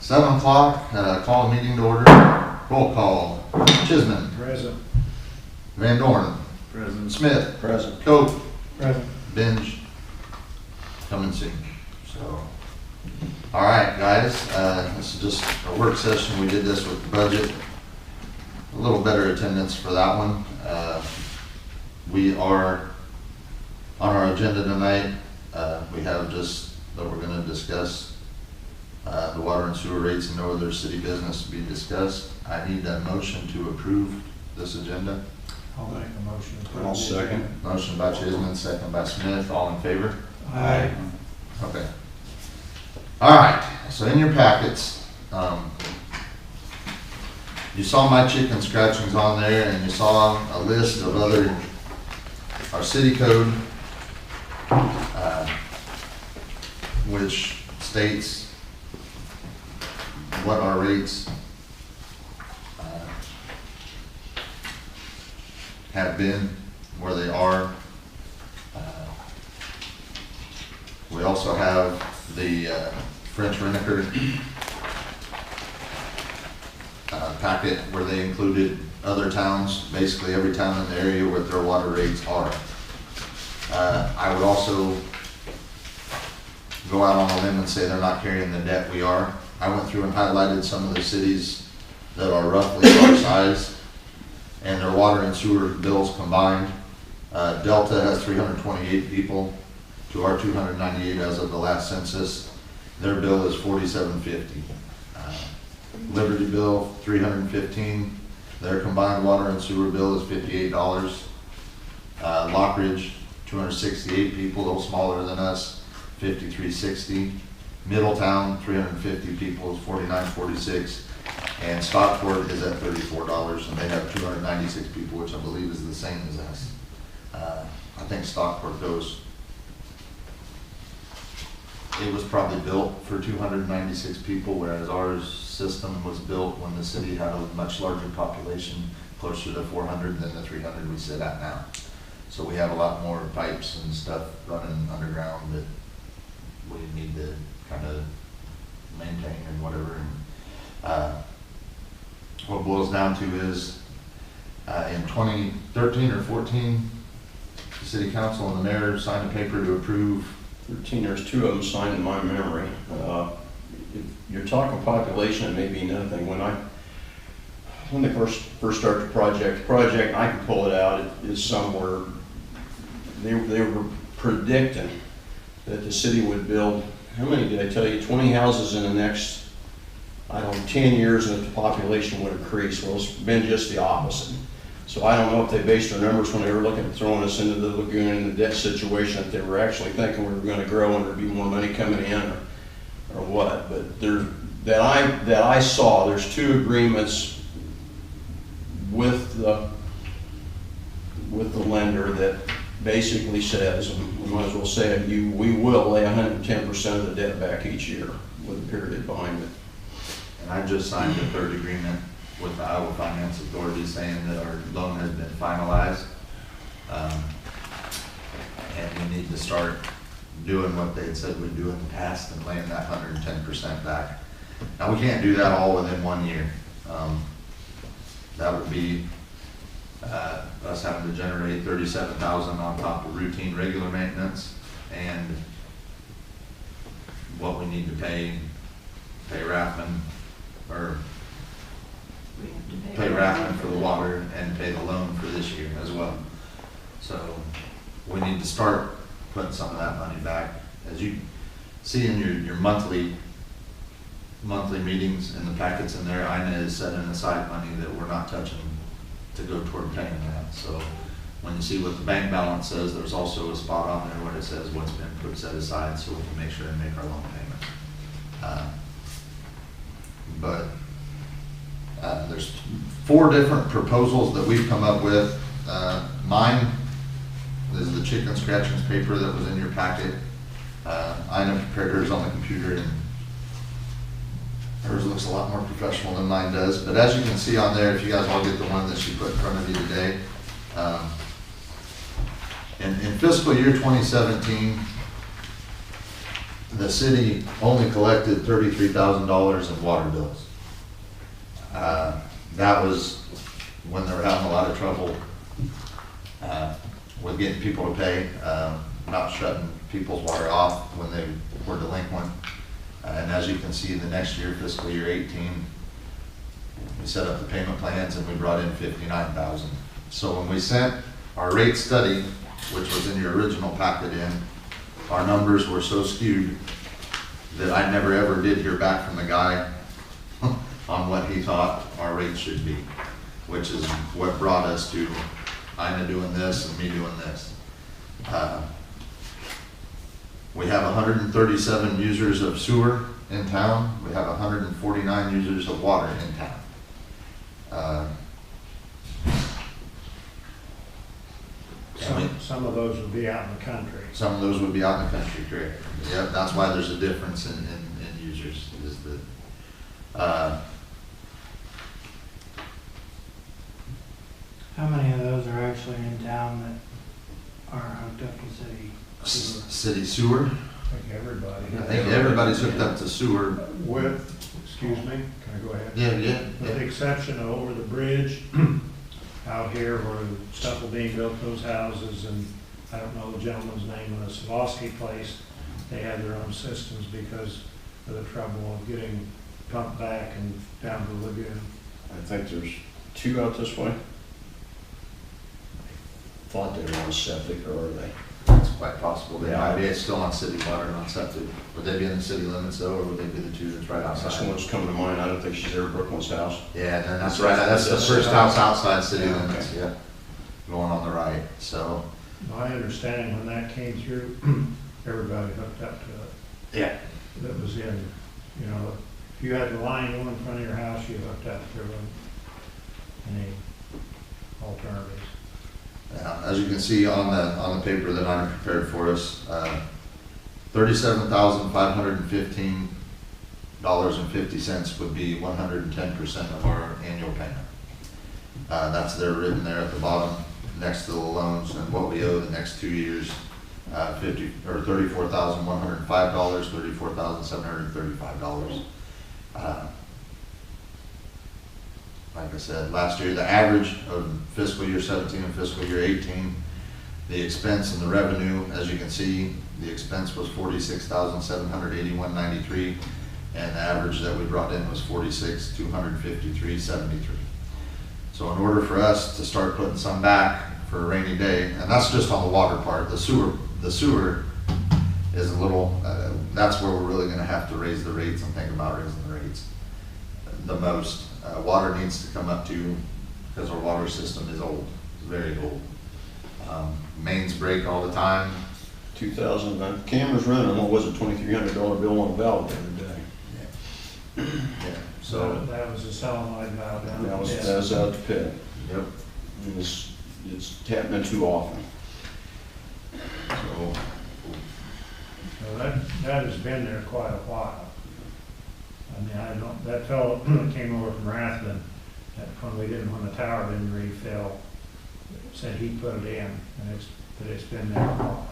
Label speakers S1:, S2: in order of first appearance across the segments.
S1: 7 o'clock, call a meeting to order. Roll call. Chisholm.
S2: Present.
S1: Van Dorn.
S2: Present.
S1: Smith.
S2: Present.
S1: Cope.
S2: Present.
S1: Binge. Coming soon. So, all right, guys. This is just a work session. We did this with the budget. A little better attendance for that one. We are on our agenda tonight. We have just that we're going to discuss the water and sewer rates and no other city business to be discussed. I need a motion to approve this agenda.
S2: I'll make a motion.
S3: I'll second.
S1: Motion by Chisholm, second by Smith. All in favor?
S2: Aye.
S1: Okay. All right. So in your packets, you saw my chicken scratchings on there, and you saw a list of our city code, which states what our rates have been, where they are. We also have the French Reniker packet where they included other towns, basically every town in the area what their water rates are. I would also go out on a limb and say they're not carrying the debt we are. I went through and highlighted some of the cities that are roughly our size and their water and sewer bills combined. Delta has 328 people to our 298 as of the last census. Their bill is $47.50. Libertyville 315. Their combined water and sewer bill is $58. Lockridge 268 people, a little smaller than us, $53.60. Middletown 350 people is $49.46. And Stockport is at $34, and they have 296 people, which I believe is the same as us. I think Stockport goes, it was probably built for 296 people, whereas our system was built when the city had a much larger population, closer to 400 than the 300 we sit at now. So we have a lot more pipes and stuff running underground that we need to kind of maintain and whatever. What it boils down to is in 2013 or 14, the city council and the mayor signed a paper to approve.
S3: 13, there's 2 of them signed in my memory. If you're talking population, it may be nothing. When they first started the project, I can pull it out, it is somewhere, they were predicting that the city would build, how many did I tell you, 20 houses in the next, 10 years, and that the population would increase. Well, it's been just the opposite. So I don't know if they based their numbers when they were looking at throwing us into the lagoon and the debt situation, that they were actually thinking we were going to grow and there'd be more money coming in or what. But that I saw, there's 2 agreements with the lender that basically says, and we might as well say it, we will lay 110% of the debt back each year with a period behind it.
S1: And I just signed the 3rd agreement with the Iowa Finance Authority saying that our loan has been finalized. And we need to start doing what they had said we'd do in the past and laying that 110% back. Now we can't do that all within 1 year. That would be us having to generate $37,000 on top of routine regular maintenance and what we need to pay Raffman, or pay Raffman for the water and pay the loan for this year as well. So we need to start putting some of that money back. As you see in your monthly meetings and the packets in there, INA is setting aside money that we're not touching to go toward paying that. So when you see what the bank balance says, there's also a spot on there where it says what's been put set aside so we can make sure and make our loan payment. But there's 4 different proposals that we've come up with. Mine is the chicken scratchings paper that was in your packet. INA prepared hers on the computer, and hers looks a lot more professional than mine does. But as you can see on there, if you guys all get the one that she put in front of you today, in fiscal year 2017, the city only collected $33,000 in water bills. That was when they were having a lot of trouble with getting people to pay, not shutting people's water off when they were delinquent. And as you can see, the next year, fiscal year 18, we set up the payment plans and we brought in $59,000. So when we sent our rate study, which was in your original packet in, our numbers were so skewed that I never ever did hear back from the guy on what he thought our rates should be, which is what brought us to Ina doing this and me doing this. We have 137 users of sewer in town. We have 149 users of water in town.
S2: Some of those would be out in the country.
S1: Some of those would be out in the country, correct? Yeah, that's why there's a difference in users, is that,
S4: How many of those are actually in town that are hooked up to city sewer?
S1: city sewer.
S2: I think everybody.
S1: I think everybody's hooked up to sewer.
S2: With, excuse me, can I go ahead?
S1: Yeah.
S2: With the exception of over the bridge, out here where stuff will be built, those houses, and I don't know the gentleman's name in the Savosky place, they had their own systems because of the trouble of getting pumped back and down the lagoon.
S3: I think there's 2 out this way. Thought they were on septic, or are they?
S1: It's quite possible. They
S3: Yeah.
S1: might be still on city water, not septic. Would they be in the city limits though, or would they be the 2 that's right
S3: That's the one
S1: outside?
S3: that's coming to mind. I don't think she's ever Brooklyn's house.
S1: Yeah, and then that's right, that's the first house outside city limits, yeah. Going on the right, so.
S2: My understanding when that came through, everybody hooked up to it.
S1: Yeah.
S2: That was in, you know, if you had the line going in front of your house, you hooked up through them. Any alternatives?
S1: As you can see on the paper that I prepared for us, $37,515.50 would be 110% of our annual payment. That's there written there at the bottom next to the loans and what we owe the next 2 years, $34,105, $34,735. Like I said, last year, the average of fiscal year 17 and fiscal year 18, the expense and the revenue, as you can see, the expense was $46,781.93, and the average that we brought in was $46,253.73. So in order for us to start putting some back for a rainy day, and that's just on the water part, the sewer is a little, that's where we're really gonna have to raise the rates and think about raising the rates the most. Water needs to come up too, because our water system is old, very old. Mains break all the time.
S3: 2000, cameras running, what was it, $2,300 bill on a valve the other day.
S1: Yeah, so,
S2: That was a solenoid valve down.
S3: That was out the pit.
S1: yep,
S3: And it's happening too often.
S1: so,
S2: So that has been there quite a while. I mean, that fellow that came over from Rathbun, when the tower didn't refill, said he put it in, and it's been there a while.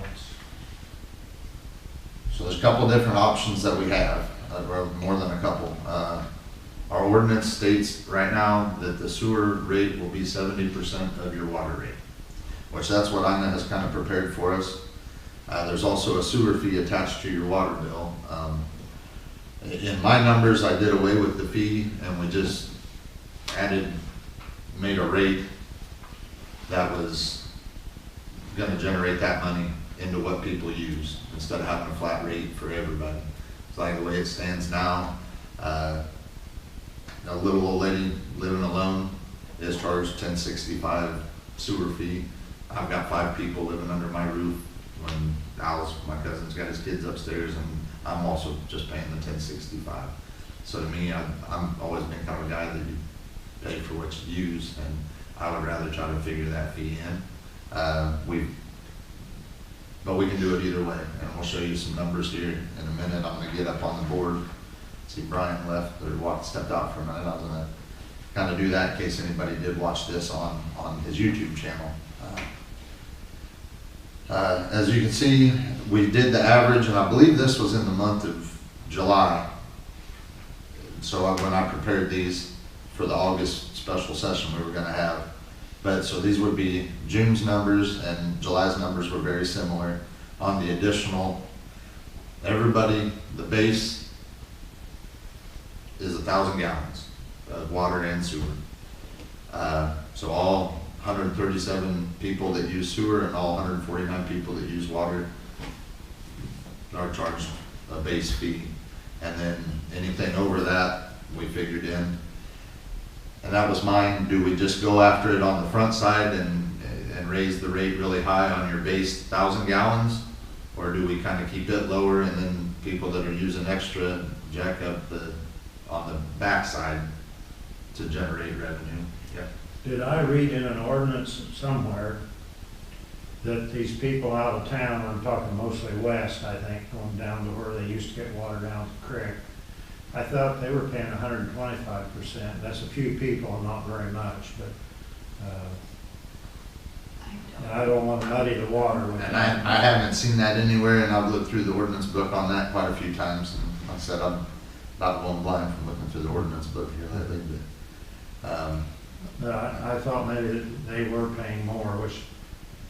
S1: so there's a couple different options that we have, or more than a couple. Our ordinance states right now that the sewer rate will be 70% of your water rate, which that's what Ina has kind of prepared for us. There's also a sewer fee attached to your water bill. In my numbers, I did away with the fee and we just made a rate that was gonna generate that money into what people use instead of having a flat rate for everybody. It's like the way it stands now, a little old lady living alone is charged $10.65 sewer fee. I've got 5 people living under my roof when Alice, my cousin's got his kids upstairs, and I'm also just paying the $10.65. So to me, I'm always been kind of a guy that you pay for what you use, and I would rather try to figure that fee in. But we can do it either way, and we'll show you some numbers here in a minute. I'm gonna get up on the board. See, Brian left or stepped out for a minute. I was gonna kind of do that in case anybody did watch this on his YouTube channel. As you can see, we did the average, and I believe this was in the month of July. So when I prepared these for the August special session we were gonna have. But so these would be June's numbers, and July's numbers were very similar. On the additional, everybody, the base is 1,000 gallons of water and sewer. So all 137 people that use sewer and all 149 people that use water are charged a base fee. And then anything over that, we figured in. And that was mine. Do we just go after it on the front side and raise the rate really high on your base 1,000 gallons? Or do we kind of keep it lower, and then people that are using extra jack up on the back side to generate revenue? Yep.
S2: Did I read in an ordinance somewhere that these people out of town, I'm talking mostly west, I think, going down to where they used to get water down the creek, I thought they were paying 125%. That's a few people, not very much, but I don't want to muddy the water with
S1: And
S2: that.
S1: I haven't seen that anywhere, and I've looked through the ordinance book on that quite a few times. And like I said, I'm not going blind from looking through the ordinance book here lately,
S2: But I thought maybe that they were paying more, which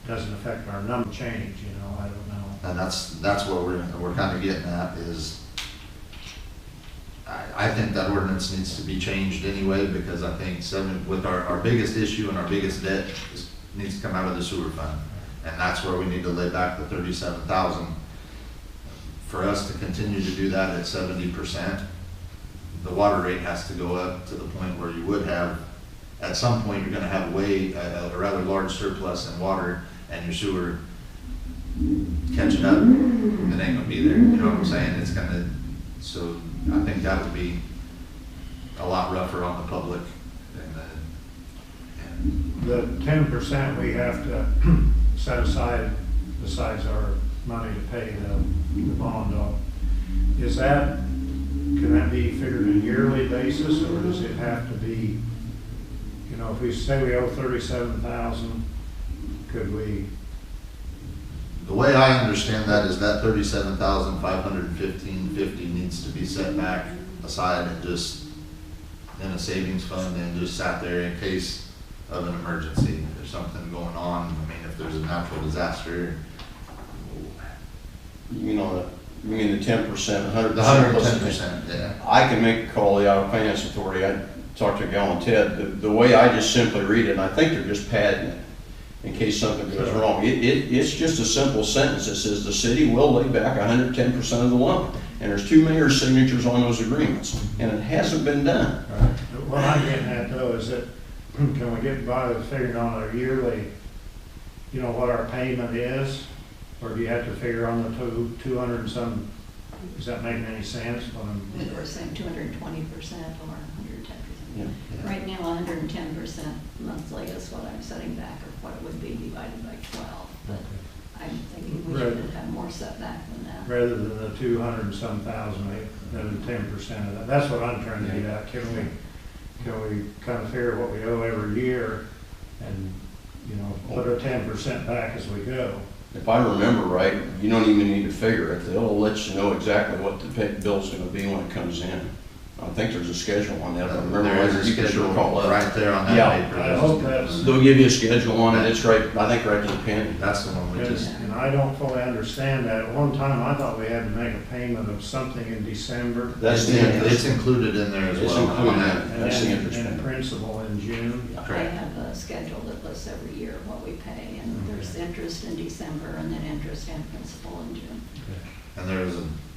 S2: doesn't affect our number change, you know, I don't know.
S1: and that's what we're kind of getting at is, I think that ordinance needs to be changed anyway, because I think with our biggest issue and our biggest debt needs to come out of the sewer fund. And that's where we need to lay back the 37,000. For us to continue to do that at 70%, the water rate has to go up to the point where you would have, at some point, you're gonna have a rather large surplus in water, and your sewer catching up, it ain't gonna be there, you know what I'm saying? It's gonna, so I think that would be a lot rougher on the public.
S2: The 10% we have to set aside besides our money to pay the bond off, can that be figured in a yearly basis, or does it have to be, you know, if we say we owe 37,000, could we?
S1: The way I understand that is that 37,515.50 needs to be set back aside and just in a savings fund and just sat there in case of an emergency. If there's something going on, I mean, if there's a natural disaster.
S3: You mean the 10%, 100%?
S1: The 110%, yeah.
S3: I can make a call to the Iowa Finance Authority. I talked to Gal and Ted. The way I just simply read it, and I think they're just padding it in case something goes wrong. It's just a simple sentence that says the city will lay back 110% of the loan. And there's 2 mayor's signatures on those agreements, and it hasn't been done.
S2: Right. What I'm getting at though is that, can we get by with figuring on a yearly, you know, what our payment is? Or do you have to figure on the 200 and some, is that making any sense?
S5: We were saying 220% or 110%.
S3: Yeah.
S5: Right now, 110% monthly is what I'm setting back, or what it would be divided by 12. But I'm thinking we should have more set back than that.
S2: Rather than the 200 and some thousand, rather than 10% of that. That's what I'm trying to get at. Can we kind of figure what we owe every year and, you know, put a 10% back as we go?
S3: If I remember right, you don't even need to figure it. They'll let you know exactly what the bill's gonna be when it comes in. I think there's a schedule on that. If I remember
S1: There is
S3: right,
S1: a
S3: you can
S1: schedule
S3: sure call up.
S1: right there on that
S3: Yeah.
S1: paper.
S2: I hope that's,
S3: They'll give you a schedule on it. It's right, I think right to the penny.
S1: That's the one we just,
S2: and I don't fully understand that. At one time, I thought we had to make a payment of something in December.
S3: That's the interest.
S1: it's included in there as
S3: It's
S1: well.
S3: included.
S2: And
S3: That's the
S2: then
S3: interest
S2: and
S3: payment.
S2: principal in June.
S5: I
S1: Correct.
S5: have a schedule that lists every year what we pay, and there's interest in December, and then interest and principal in June.
S1: And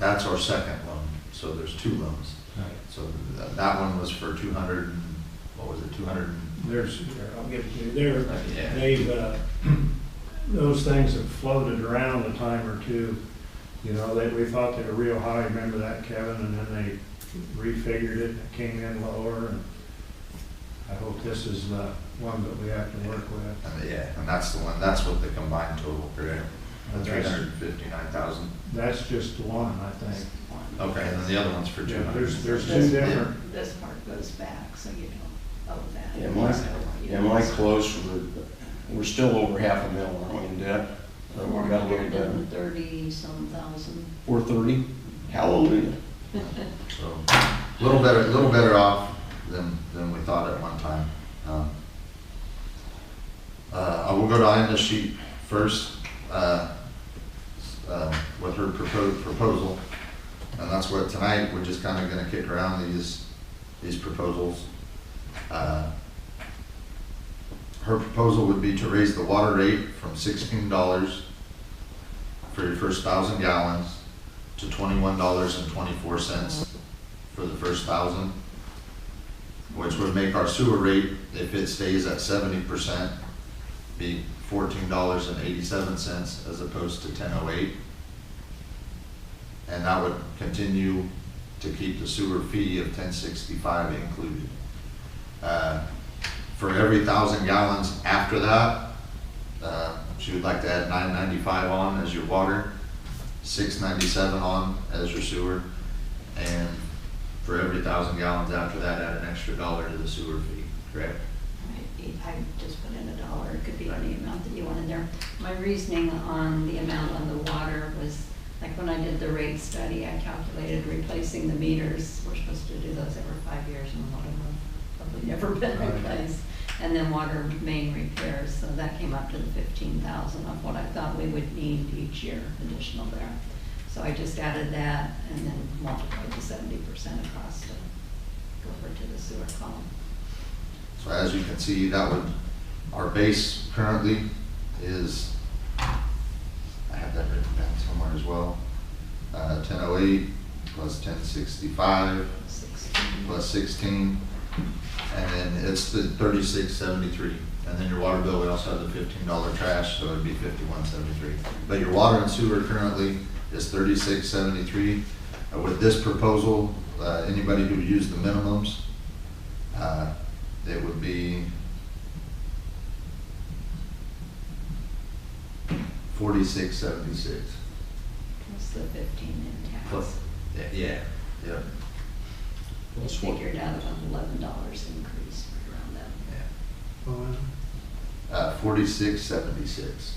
S1: that's our second loan, so there's 2 loans.
S2: Right.
S1: So that one was for 200, what was it, 200?
S2: I'll get to there.
S1: Yeah.
S2: They've, those things have floated around a time or two. You know, we thought they were real high, remember that, Kevin? And then they refigured it, it came in lower. And I hope this is the one that we have to work with.
S1: Yeah, and that's the one, that's what the combined total, correct? The
S2: Okay.
S1: 359,000.
S2: That's just one, I think.
S1: Okay, and then the other one's for
S2: Yeah,
S1: 200.
S2: there's two
S5: This
S2: different.
S5: part- This part goes back, so you don't owe that.
S3: Am I close? We're still over $500,000, aren't we, in debt? So we got a little better.
S5: 430-some thousand.
S3: 430, hallelujah.
S1: So, a little better off than we thought at one time. I will go to Ina's sheet first, with her proposal. And that's what tonight, we're just kind of gonna kick around these proposals. Her proposal would be to raise the water rate from $16 for your first 1,000 gallons to $21.24 for the first 1,000, which would make our sewer rate, if it stays at 70%, be $14.87 as opposed to $10.08. And that would continue to keep the sewer fee of $10.65 included. For every 1,000 gallons after that, she would like to add $9.95 on as your water, $6.97 on as your sewer, and for every 1,000 gallons after that, add an extra $1 to the sewer fee, correct?
S5: I just put in $1, it could be any amount that you want in there. My reasoning on the amount on the water was, like when I did the rate study, I calculated replacing the meters. We're supposed to do those every 5 years, and a lot of them have probably never been replaced. And then water main repairs, so that came up to the 15,000 of what I thought we would need each year additional there. So I just added that and then multiplied the 70% across to go over to the sewer column.
S1: So as you can see, that would, our base currently is, I have that written down somewhere as well, 1008 plus 1065 plus 16, and then it's the 3673. And then your water bill, we also have the $15 trash, so it'd be $51.73. But your water and sewer currently is $36.73. With this proposal, anybody who used the minimums, it would be $46.76.
S5: Plus the 15 in tax.
S1: Plus, yeah.
S5: It's figured out about $11 increase around that.
S4: Well,
S1: 46.76.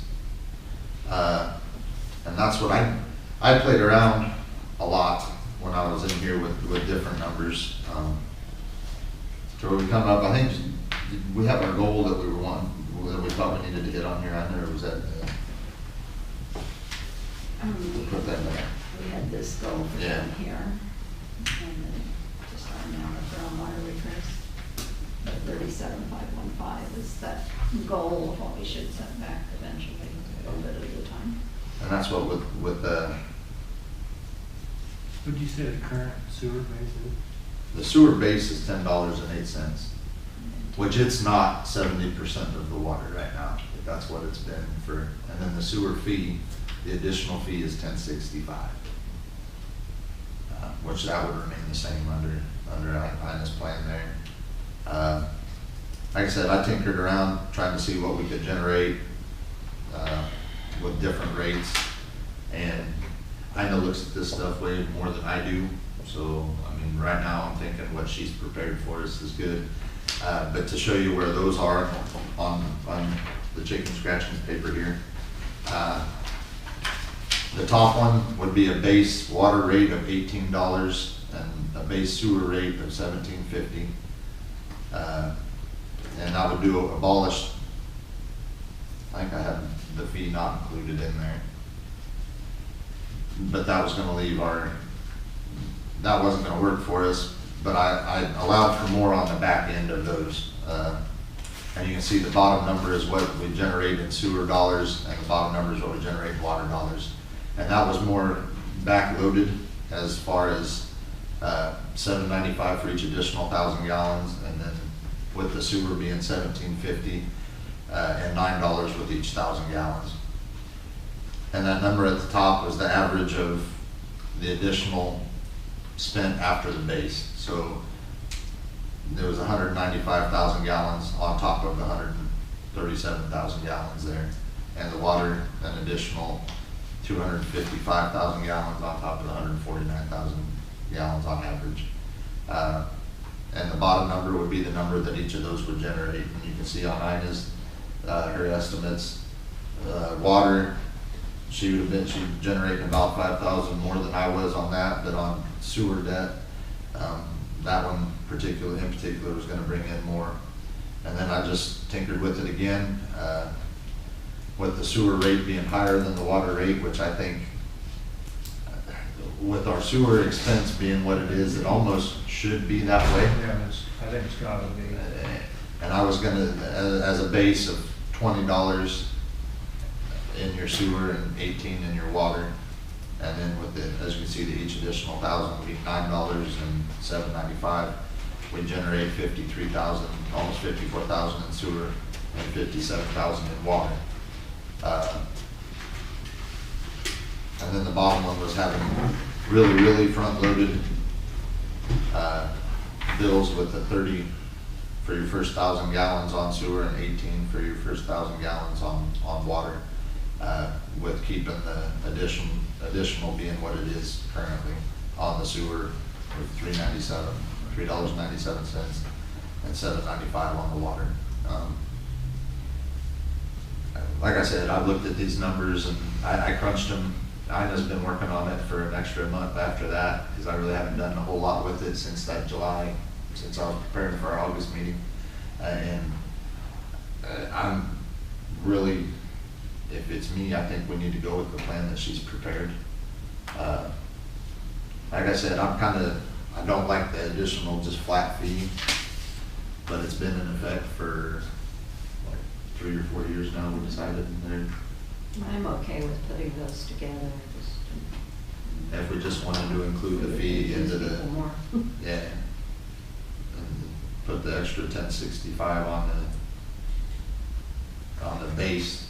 S1: And that's what I played around a lot when I was in here with different numbers. So we come up, I think we have our goal that we were wanting, that we thought we needed to hit on here. I know it was at, we'll put that back.
S5: We had this goal for
S1: Yeah.
S5: down here, and then just our amount of groundwater repairs. The 37,515 is that goal of what we should set back eventually, a little bit at a time.
S1: And that's what with
S4: Would you say the current sewer base is?
S1: the sewer base is $10.08, which it's not 70% of the water right now. But that's what it's been for, and then the sewer fee, the additional fee is $10.65, which that would remain the same under Ina's plan there. Like I said, I tinkered around trying to see what we could generate with different rates, and Ina looks at this stuff way more than I do. So, I mean, right now I'm thinking what she's prepared for us is good. But to show you where those are on the chicken scratching paper here, the top one would be a base water rate of $18 and a base sewer rate of $17.50. And that would do abolish, I think I had the fee not included in there. But that was gonna leave that wasn't gonna work for us, but I allowed for more on the back end of those. And you can see the bottom number is what we generate in sewer dollars, and the bottom number is what we generate in water dollars. And that was more backloaded as far as $7.95 for each additional 1,000 gallons, and then with the sewer being $17.50 and $9 with each 1,000 gallons. And that number at the top was the average of the additional spent after the base. So there was 195,000 gallons on top of the 137,000 gallons there, and the water an additional 255,000 gallons on top of the 149,000 gallons on average. And the bottom number would be the number that each of those would generate. And you can see on Ina's, her estimates, water she's generating about 5,000 more than I was on that, but on sewer debt, that one in particular was gonna bring in more. And then I just tinkered with it again, with the sewer rate being higher than the water rate, which I think, with our sewer expense being what it is, it almost should be that way.
S2: Yeah, I think it's gotta be.
S1: And I was gonna, as a base of $20 in your sewer and 18 in your water, and then with the, as you can see, each additional 1,000 would be $9 and $7.95. We generate 53,000, almost 54,000 in sewer and 57,000 in water. And then the bottom one was having really front-loaded bills with the 30 for your first 1,000 gallons on sewer and 18 for your first 1,000 gallons on water, with keeping the additional being what it is currently on the sewer with $3.97 and $7.95 on the water. Like I said, I've looked at these numbers and I crunched them. Ina's been working on it for an extra month after that, because I really haven't done a whole lot with it since that July, since I was preparing for our August meeting. I'm really, if it's me, I think we need to go with the plan that she's prepared. Like I said, I don't like the additional just flat fee, but it's been in effect for like 3 or 4 years now, we decided.
S5: I'm okay with putting those together,
S1: If we just wanted to include the fee into the,
S5: more.
S1: yeah, and put the extra 1065 on the base,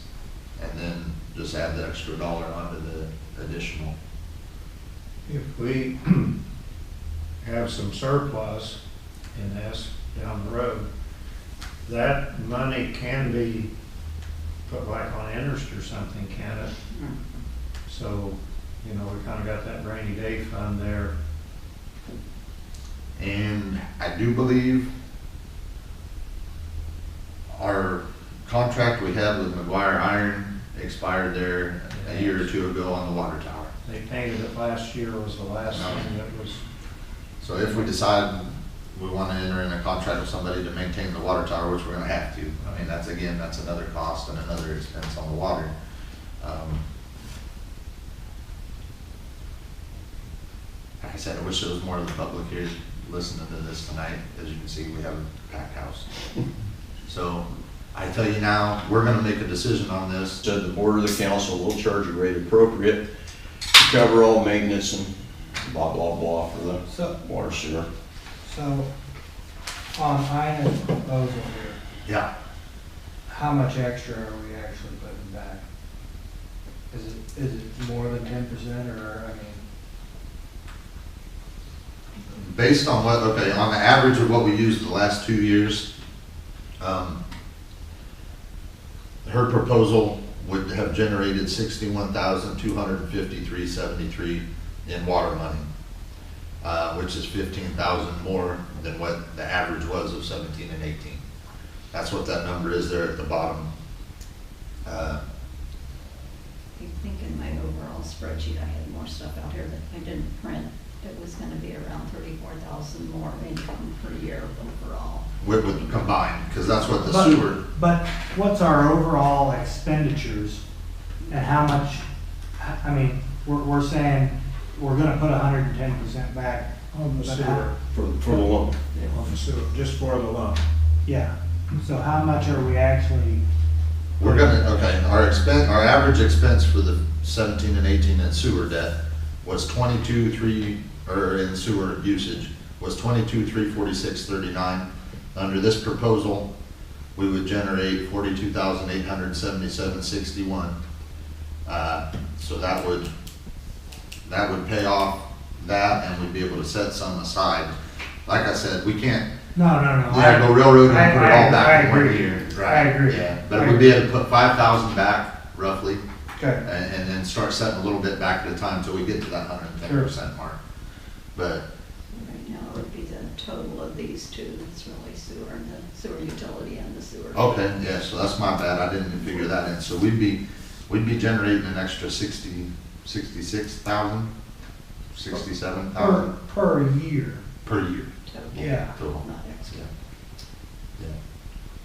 S1: and then just add the extra dollar onto the additional.
S2: If we have some surplus in this down the road, that money can be put like on interest or something, can it? So, you know, we kind of got that rainy day fund there.
S1: And I do believe our contract we had with McGuire Iron expired there a year or two ago on the water tower.
S2: They painted it last year, was the last
S1: No.
S2: thing that was,
S1: So if we decide we want to enter in a contract with somebody to maintain the water tower, which we're going to have to, I mean, that's another cost and another expense on the water. Like I said, I wish there was more of the public here listening to this tonight. As you can see, we have a packed house. So I tell you now, we're going to make a decision on this.
S3: Said the board of the council will charge a rate appropriate to cover all maintenance and blah, blah, blah for the water sewer.
S4: So, on Ina's proposal here,
S1: Yeah.
S4: how much extra are we actually putting back? Is it more than 10%, or, I mean?
S1: Based on what, okay, on the average of what we used the last 2 years, her proposal would have generated $61,253.73 in water money, which is 15,000 more than what the average was of 17 and 18. That's what that number is there at the bottom.
S5: I think in my overall spreadsheet, I had more stuff out here that I didn't print. It was gonna be around 34,000 more income per year overall.
S1: With combined, because that's what the sewer.
S4: But what's our overall expenditures, and how much, I mean, we're saying we're gonna put 110% back.
S2: on the
S4: But
S2: sewer,
S3: For the loan.
S2: on the sewer, just for the lump.
S4: Yeah, so how much are we actually?
S1: We're gonna, okay, our average expense for the 17 and 18 in sewer debt was 22,300, or in sewer usage, was 22,346.39. Under this proposal, we would generate 42,877.61. So that would pay off that, and we'd be able to set some aside. Like I said, we can't,
S4: No.
S1: go railroad and put it all
S4: I
S1: back in one
S4: agree.
S1: year.
S4: I agree.
S1: Yeah, but we'd be able to put 5,000 back roughly,
S4: Okay,
S1: and then start setting a little bit back at a time until we get to that 110% mark. But
S5: Right now, it would be the total of these two, it's really sewer and the sewer utility and the sewer.
S1: okay, yeah, so that's my bad, I didn't even figure that in. So we'd be we'd be generating an extra 66,000, 67,000
S4: Per year.
S1: per year.
S5: Total.
S4: Yeah.
S1: Total.
S5: Not extra.
S1: Yeah.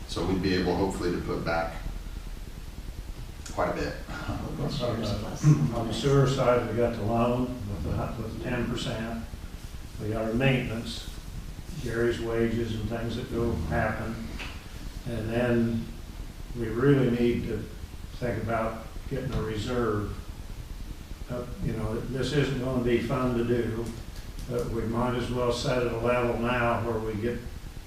S1: So we'd be able hopefully to put back quite a bit.
S5: This year's plus.
S2: On the sewer side, we got the loan with the 10%. We got our maintenance, Gary's wages and things that go happen. And then we really need to think about getting a reserve. You know, this isn't gonna be fun to do, but we might as well set it a level now where we get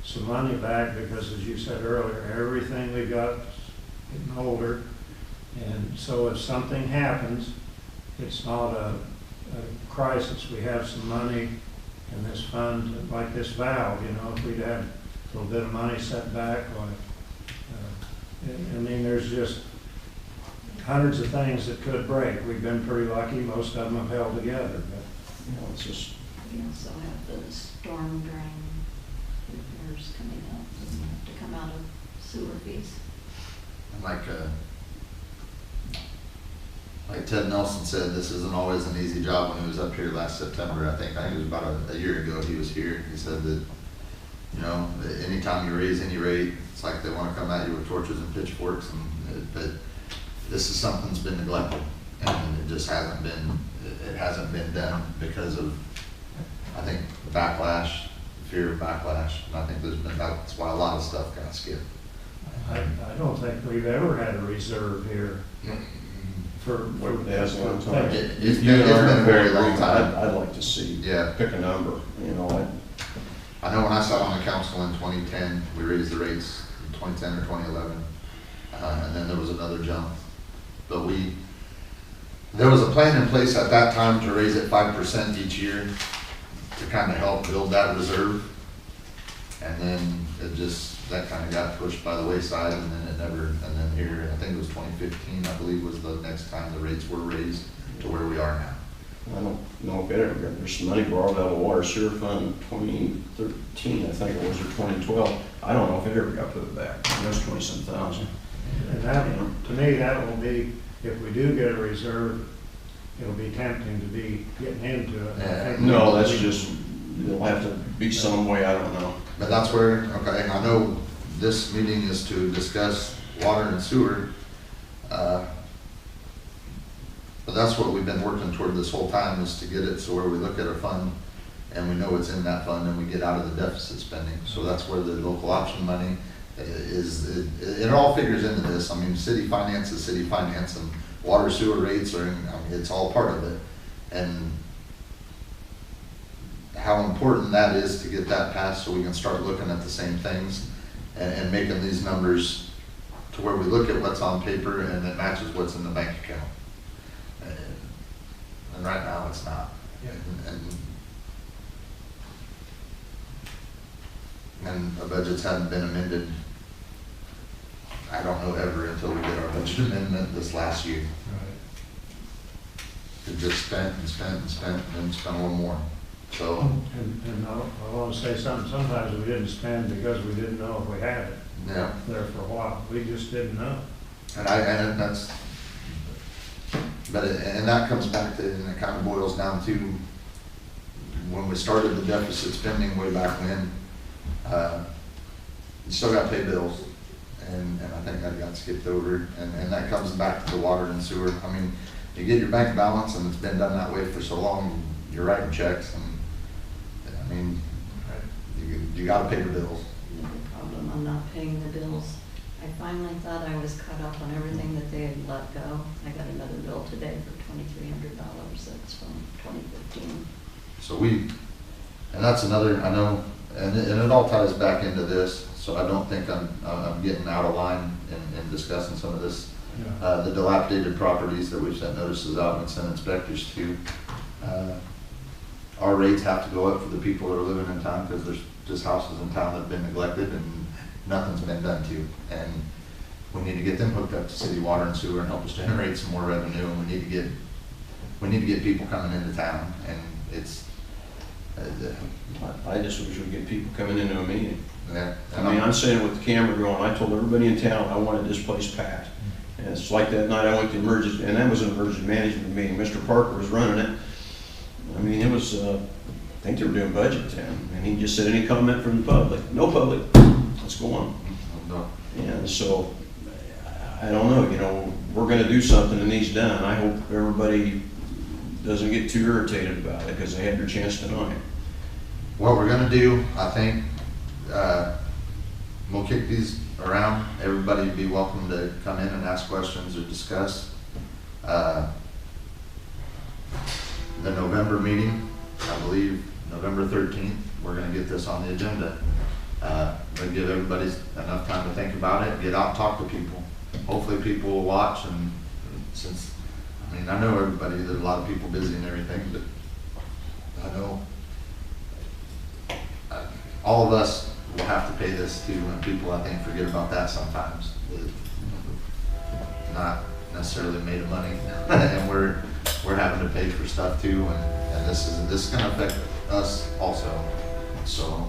S2: some money back, because as you said earlier, everything we got is getting older. And so if something happens, it's not a crisis. We have some money in this fund, like this valve, you know, if we'd had a little bit of money set back, like, I mean, there's just hundreds of things that could break. We've been pretty lucky, most of them have held together, but
S3: You know, it's just,
S5: We also have the storm drain repairs coming up, doesn't have to come out of sewer fees.
S1: And like Ted Nelson said, this isn't always an easy job. When he was up here last September, I think it was about a year ago he was here. He said that, you know, anytime you raise any rate, it's like they want to come at you with torches and pitchforks. But this is something that's been neglected, and it just hasn't been. It hasn't been done because of, I think, the backlash, the fear of backlash, and I think that's why a lot of stuff got skipped.
S2: I don't think we've ever had a reserve here for.
S3: it has a long time.
S1: It's been a very long time.
S3: I'd like to see,
S1: Yeah.
S3: pick a number, you know,
S1: I know when I sat on the council in 2010, we raised the rates in 2010 or 2011, and then there was another jump. But there was a plan in place at that time to raise it 5% each year to kind of help build that reserve. And then that kind of got pushed by the wayside, and then and then here, I think it was 2015, I believe, was the next time the rates were raised to where we are now.
S3: I don't know if there's some money borrowed out of the water sewer fund 2013, I think it was, or 2012. I don't know if it ever got put back. It was 20-some thousand.
S2: And that, to me, that will be, if we do get a reserve, it'll be tempting to be getting into it. I think
S3: No, that's just, there'll have to be some way, I don't know.
S1: But that's where, okay, I know this meeting is to discuss water and sewer, but that's what we've been working toward this whole time, is to get it so where we look at a fund and we know it's in that fund and we get out of the deficit spending. So that's where the local option money it all figures into this. I mean, city finance is city finance, and water sewer rates are, it's all part of it. And how important that is to get that passed so we can start looking at the same things and making these numbers to where we look at what's on paper and it matches what's in the bank account. And right now it's not. And the budgets haven't been amended, I don't know, ever until we did our budget amendment this last year. It just spent and spent and spent and spent a little more. So.
S2: And I want to say something, sometimes we didn't spend because we didn't know if we had it.
S1: Yeah.
S2: There for a while, we just didn't know.
S1: And that comes back to, and it kind of boils down to when we started the deficit spending way back when, you still got to pay bills. And I think that got skipped over. And that comes back to the water and sewer. I mean, you get your bank balance and it's been done that way for so long, you're writing checks, and I mean, you got to pay your bills.
S5: Another problem, I'm not paying the bills. I finally thought I was caught up on everything that they had let go. I got another bill today for $2,300, that's from 2015.
S1: So and that's another, I know, and it all ties back into this, so I don't think I'm getting out of line in discussing some of this.
S2: Yeah.
S1: The dilapidated properties that we've sent notices out and sent inspectors to. Our rates have to go up for the people that are living in town, because there's just houses in town that have been neglected and nothing's been done to. And we need to get them hooked up to city water and sewer and help us generate some more revenue. And we need to get people coming into town. And it's.
S3: I just wish we'd get people coming into a meeting.
S1: Yeah.
S3: I mean, I'm saying with the camera going, I told everybody in town I wanted this place packed. And it's like that night I went to emergency, and that was an emergency management meeting. Mr. Parker was running it. I mean, it was, I think they were doing budget time, and he just said, any comment from the public? No public, let's go on. And so, I don't know, you know, we're gonna do something that needs done. I hope everybody doesn't get too irritated about it, because they had their chance tonight.
S1: What we're gonna do, I think, we'll kick these around. Everybody be welcome to come in and ask questions or discuss. The November meeting, I believe, November 13th, we're gonna get this on the agenda. We'll give everybody enough time to think about it, get out and talk to people. Hopefully people will watch, and since, I mean, I know everybody, there's a lot of people busy and everything, but I know all of us will have to pay this too, and people, I think, forget about that sometimes. Not necessarily made of money, and we're having to pay for stuff too, and this is gonna affect us also. So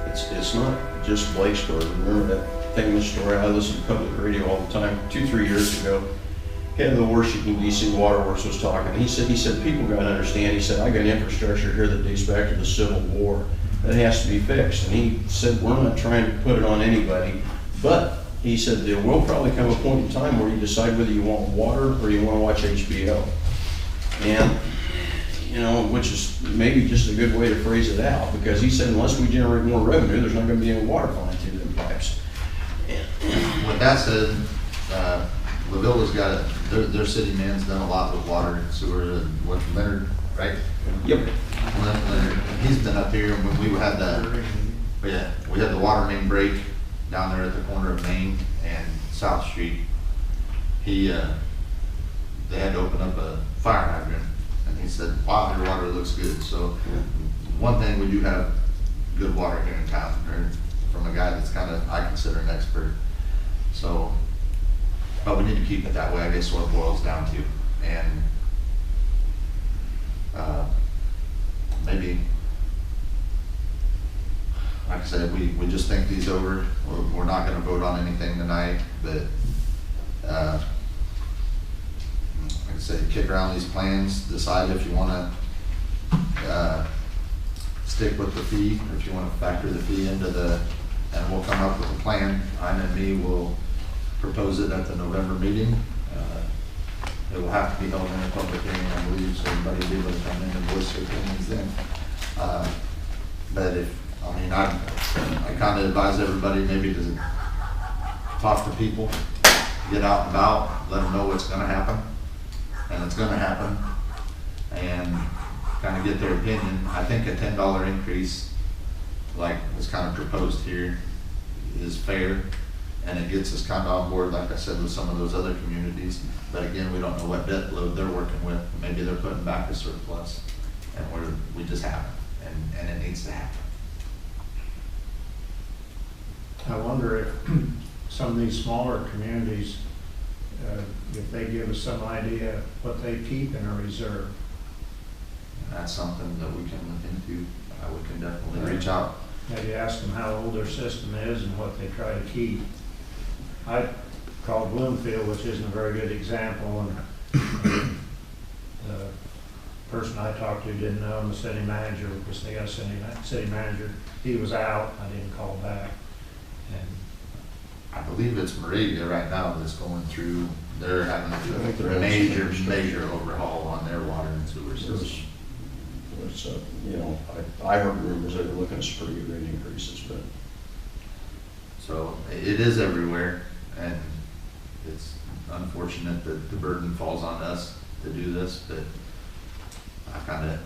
S3: It's not just Blakesburg. Remember that famous story? I listen to public radio all the time. 2-3 years ago, head of the Washington D.C. Waterworks was talking. He said people got to understand. He said, I got infrastructure here that dates back to the Civil War that has to be fixed. And he said, we're not trying to put it on anybody, but he said there will probably come a point in time where you decide whether you want water or you want to watch HBO. And you know, which is maybe just a good way to phrase it out, because he said unless we generate more revenue, there's not going to be any water flying through them pipes.
S1: with that said, Lavilla's got, their city man's done a lot with water and sewer, and what, Leonard, right?
S3: Yep.
S1: Leonard, he's been up here, and when we had we had the water main break down there at the corner of Main and South Street. They had to open up a fire hydrant, and he said, wow, your water looks good. So one thing, we do have good water here in town, or from a guy that's kind of, I consider an expert. So, but we need to keep it that way, I guess, what it boils down to. And maybe, like I said, we just think these over. We're not gonna vote on anything tonight, but like I said, kick around these plans, decide if you wanna stick with the fee, or if you wanna factor the fee into and we'll come up with a plan. Ina and me will propose it at the November meeting. It will have to be held in a public hearing, I believe, so everybody will be able to come in and voice their opinions then. But I kind of advise everybody maybe to talk to people, get out and about, let them know what's gonna happen, and it's gonna happen, and kind of get their opinion. I think a $10 increase, like was kind of proposed here, is fair, and it gets us kind of on board, like I said, with some of those other communities. But again, we don't know what debt load they're working with. Maybe they're putting back a surplus, and we just haven't, and it needs to happen.
S2: I wonder if some of these smaller communities, if they give us some idea what they keep in a reserve.
S1: And that's something that we can look into. We can definitely reach out.
S2: Maybe ask them how old their system is and what they try to keep. I called Bloomfield, which isn't a very good example, and the person I talked to didn't know, and the city manager, because they got a city manager, he was out, I didn't call back. And
S1: I believe it's Moravia right now that's going through, they're having to
S3: I think
S1: do
S3: they're
S1: a
S3: having
S1: major overhaul on their water and sewer system.
S3: You know, I heard rumors they were looking at some pretty good rate increases, but.
S1: So it is everywhere, and it's unfortunate that the burden falls on us to do this, but I kind of,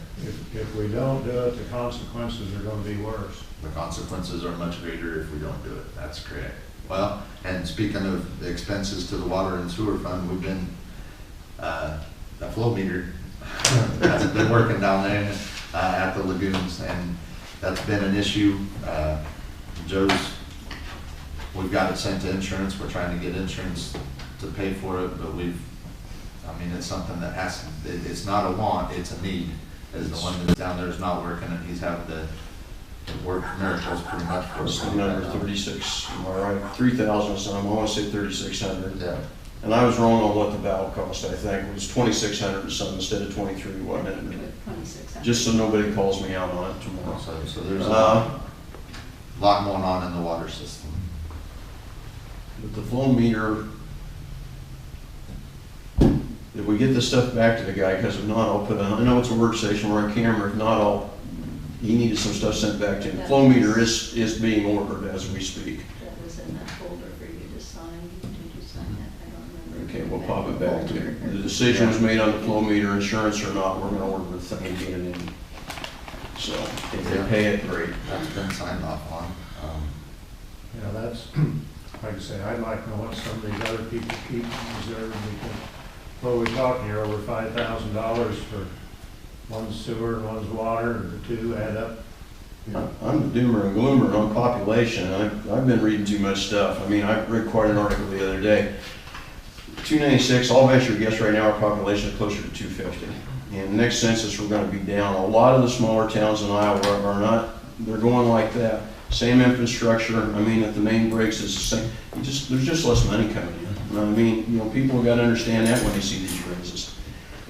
S2: if we don't do it, the consequences are gonna be worse.
S1: the consequences are much greater if we don't do it. That's correct. Well, and speaking of the expenses to the water and sewer fund, we've been, the flow meter hasn't been working down there at the lagoons, and that's been an issue. We've got it sent to insurance. We're trying to get insurance to pay for it, but it's something that it's not a want, it's a need. As the one that's down there is not working, and he's having to work miracles pretty much for us.
S3: Number 36, all right, 3,000 some, I want to say 3,600.
S1: Yeah,
S3: And I was wrong on what the valve cost, I think. It was 2,600 and something instead of 23, wasn't it?
S5: 2600.
S3: Just so nobody calls me out on it tomorrow.
S1: So there's a lot going on in the water system.
S3: But the flow meter, if we get this stuff back to the guy, because if not, I'll put on, I know it's a work session, we're on camera, if not, he needed some stuff sent back to him. The flow meter is being ordered as we speak.
S5: That was in that folder for you to sign. Did you sign that? I don't remember.
S3: Okay, we'll pop it back to you. The decision was made on the flow meter, insurance or not, we're gonna order the thing again. And so, if they pay it, great.
S1: That's been signed off on.
S2: You know, that's, like I say, I'd like to know what some of these other people keep in reserve, because what we're talking here, over $5,000 for one's sewer and one's water, and the two add up.
S3: I'm the doomer and gloomer on population. I've been reading too much stuff. I mean, I read quite an article the other day. 296, all measured guess right now our population is closer to 250. And the next census we're going to be down. A lot of the smaller towns in Iowa are not, they're going like that. Same infrastructure. I mean, if the main breaks, it's the same. There's just less money coming in. And I mean, you know, people have got to understand that when they see these raises.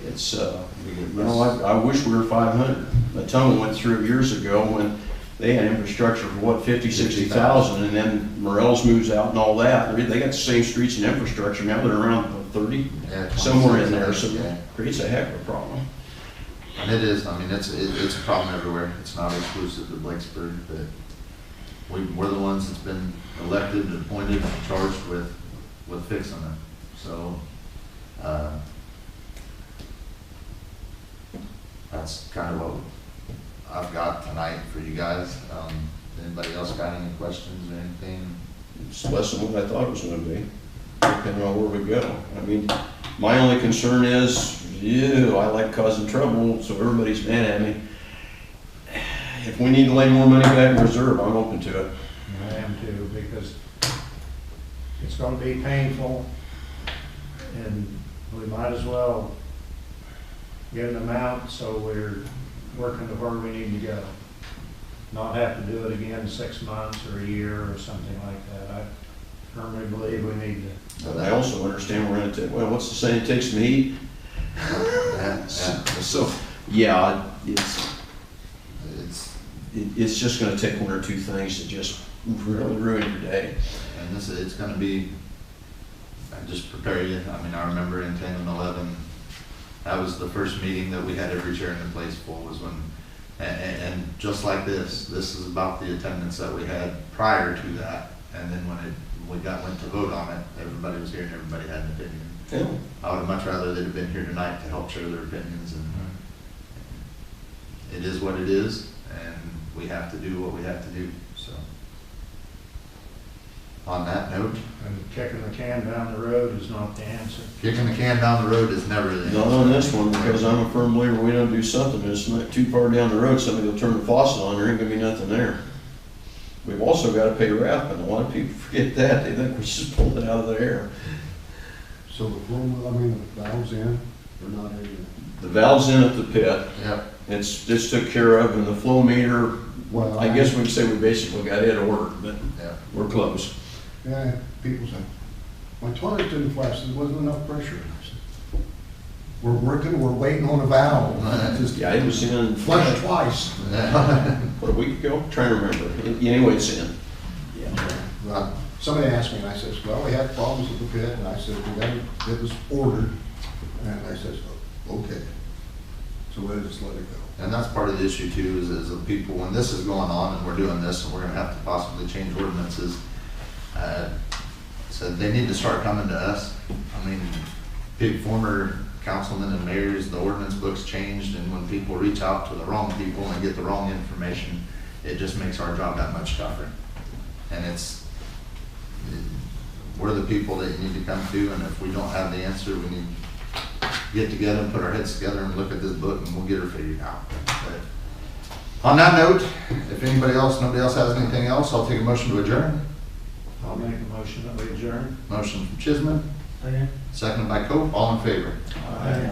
S3: It's, you know, I wish we were 500. The tunnel went through years ago when they had infrastructure for what, 50, 60,000, and then Morels moves out and all that. They got the same streets and infrastructure. Now they're around what, 30, somewhere in there. So it creates a heck of a problem.
S1: And it is. I mean, it's a problem everywhere. It's not exclusive to Blakesburg, but we're the ones that's been elected and appointed and charged with fixing it. So that's kind of what I've got tonight for you guys. Anybody else got any questions or anything?
S3: It's less than what I thought it was going to be, depending on where we go. I mean, my only concern is, I like causing trouble, so everybody's mad at me. If we need to lay more money back in reserve, I'm open to it.
S2: I am too, because it's gonna be painful, and we might as well get them out so we're working to where we need to go. Not have to do it again in 6 months or a year or something like that. I firmly believe we need to.
S3: But I also understand we're going to take, well, what's the saying, it takes some heat? So, yeah, it's just going to take one or two things to just really ruin your day.
S1: And it's going to be, I just prepare you. I mean, I remember in 10 and 11, that was the first meeting that we had every chair in the place full, was when, and just like this is about the attendance that we had prior to that. And then when we went to vote on it, everybody was here and everybody had an opinion.
S3: Yeah.
S1: I would have much rather they'd have been here tonight to help share their opinions, and it is what it is, and we have to do what we have to do, so. On that note.
S2: And kicking the can down the road is not the answer.
S1: Kicking the can down the road is never the answer.
S3: Not on this one, because I'm a firm believer we don't do something, it's not too far down the road, somebody will turn the faucet on, there ain't gonna be nothing there. We've also got to pay RAP, and a lot of people forget that. They think we just pulled it out of the air.
S6: So the flow, I mean, the valves in, they're not in.
S3: The valve's in at the pit.
S1: Yep.
S3: It's took care of, and the flow meter,
S6: Well,
S3: I guess we can say we basically got it ordered, but
S1: Yep.
S3: we're close.
S6: Yeah, people say, my toilet didn't flush, there wasn't enough pressure. I said, we're working, we're waiting on a valve. Just
S3: Yeah, it was in.
S6: flushed twice.
S3: What, a week ago? Trying to remember. Anyway, it's in. Yeah.
S6: Well, somebody asked me, and I says, well, we had problems with the pit, and I said, it was ordered. And I says, oh, okay. So we'll just let it go.
S1: And that's part of the issue too, is the people, when this is going on and we're doing this and we're gonna have to possibly change ordinances, so they need to start coming to us. I mean, former councilmen and mayors, the ordinance books changed, and when people reach out to the wrong people and get the wrong information, it just makes our job that much tougher. And we're the people that you need to come to, and if we don't have the answer, we need to get together and put our heads together and look at this book, and we'll get her figured out. But on that note, if nobody else has anything else, I'll take a motion to adjourn.
S2: I'll make a motion that we adjourn.
S1: Motion from Chisholm, seconded by Cope, all in favor.
S2: Aye.